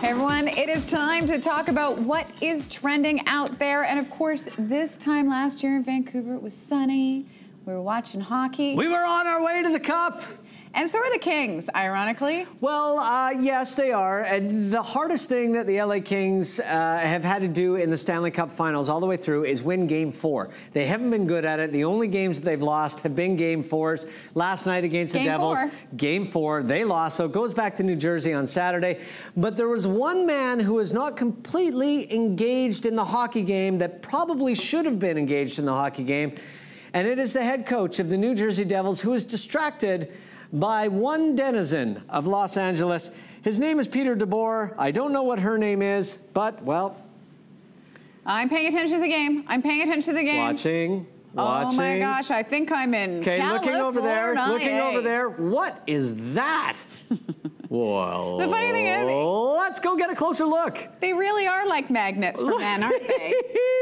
Hey everyone, it is time to talk about what is trending out there. And of course, this time last year in Vancouver, it was sunny. We were watching hockey. We were on our way to the Cup. And so are the Kings, ironically. Well, yes, they are. And the hardest thing that the LA Kings have had to do in the Stanley Cup Finals all the way through is win Game 4. They haven't been good at it. The only games that they've lost have been Game 4s. Last night against the Devils, Game 4, they lost. So it goes back to New Jersey on Saturday. But there was one man who was not completely engaged in the hockey game that probably should have been engaged in the hockey game. And it is the head coach of the New Jersey Devils who is distracted by one denizen of Los Angeles. His name is Peter DeBoer. I don't know what her name is, but, well... I'm paying attention to the game. I'm paying attention to the game. Watching. Oh my gosh, I think I'm in California. Okay, looking over there. What is that? Well, the funny thing is... let's go get a closer look. They really are like magnets for men, aren't they?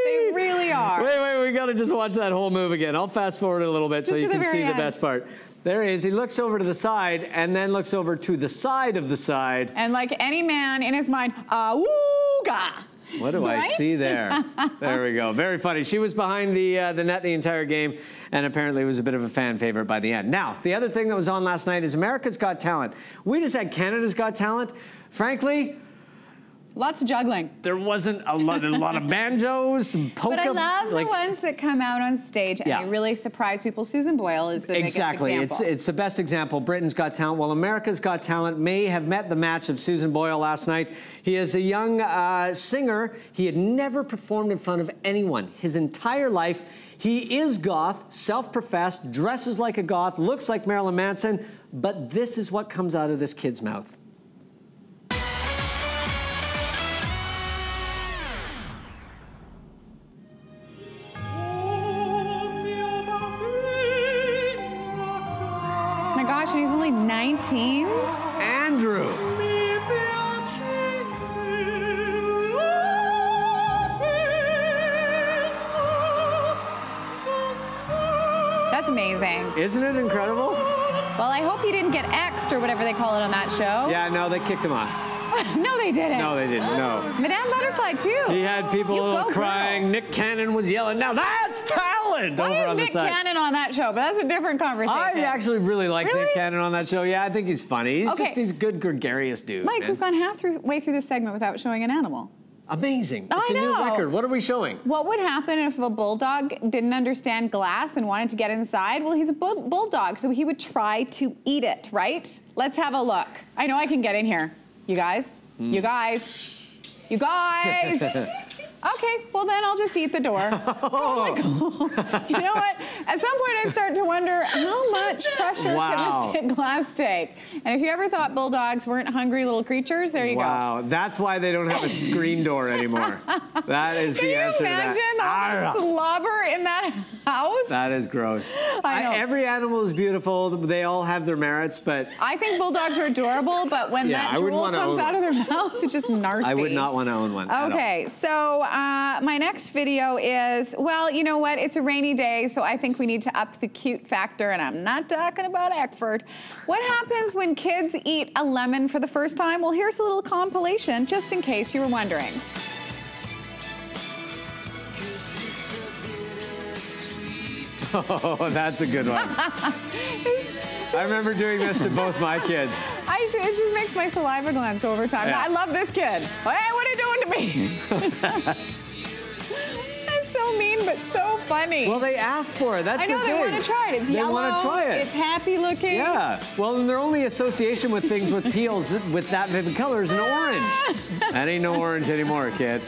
They really are. Wait, we got to just watch that whole move again. I'll fast forward a little bit so you can see the best part. There he is. He looks over to the side and then looks over to the side of the side. And like any man in his mind, awooga. What do I see there? There we go. Very funny. She was behind the net the entire game and apparently was a bit of a fan favorite by the end. Now, the other thing that was on last night is America's Got Talent. We just had Canada's Got Talent. Frankly... lots of juggling. There wasn't a lot of banjos, some polka. But I love the ones that come out on stage and they really surprise people. Susan Boyle is the biggest example. It's the best example. Britain's Got Talent. Well, America's Got Talent may have met the match of Susan Boyle last night. He is a young singer. He had never performed in front of anyone his entire life. He is goth, self-professed, dresses like a goth, looks like Marilyn Manson, but this is what comes out of this kid's mouth. Gosh, and he's only 19? Andrew. That's amazing. Isn't it incredible? Well, I hope he didn't get X'd or whatever they call it on that show. Yeah, no, they kicked him off. No, they didn't. No, they didn't, no. Madame Butterfly, too. He had people crying. Girl. Nick Cannon was yelling, now that's talent! Why over on is the side. Nick Cannon on that show? But that's a different conversation. I actually really like Nick Cannon on that show. Yeah, I think he's funny. He's a good, gregarious dude. Mike, we've gone halfway through this segment without showing an animal. Amazing. It's a new record. What are we showing? What would happen if a bulldog didn't understand glass and wanted to get inside? Well, he's a bulldog, so he would try to eat it, right? Let's have a look. I know I can get in here. You guys? You guys? You guys? Okay, well then I'll just eat the door. You know what? At some point I start to wonder how much pressure can this glass take? And if you ever thought bulldogs weren't hungry little creatures, there you go. Wow, that's why they don't have a screen door anymore. That is the answer to that. Can you imagine the slobber in that house? That is gross. I know. Every animal is beautiful. They all have their merits, but... I think bulldogs are adorable, but when that drool comes out of their mouth, it's just nasty. I would not want to own one. Okay, so my next video is, well, you know what? It's a rainy day, so I think we need to up the cute factor, and I'm not talking about Eckford. What happens when kids eat a lemon for the first time? Well, here's a little compilation, just in case you were wondering. Oh, that's a good one. I remember doing this to both my kids. It just makes my saliva glands go over time. I love this kid. Hey, what are you doing to me? That's so mean, but so funny. Well, they ask for it. That's the thing. I know, they want to try it. It's yellow. They want to try it. It's happy looking. Yeah. Well, and their only association with things with peels with that vivid color is an orange. That ain't no orange anymore, kid.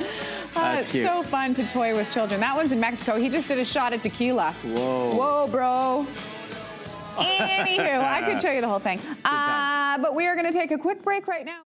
That's cute. It's so fun to toy with children. That one's in Mexico. He just did a shot at tequila. Whoa. Whoa, bro. Anywho, I could show you the whole thing. But we are going to take a quick break right now.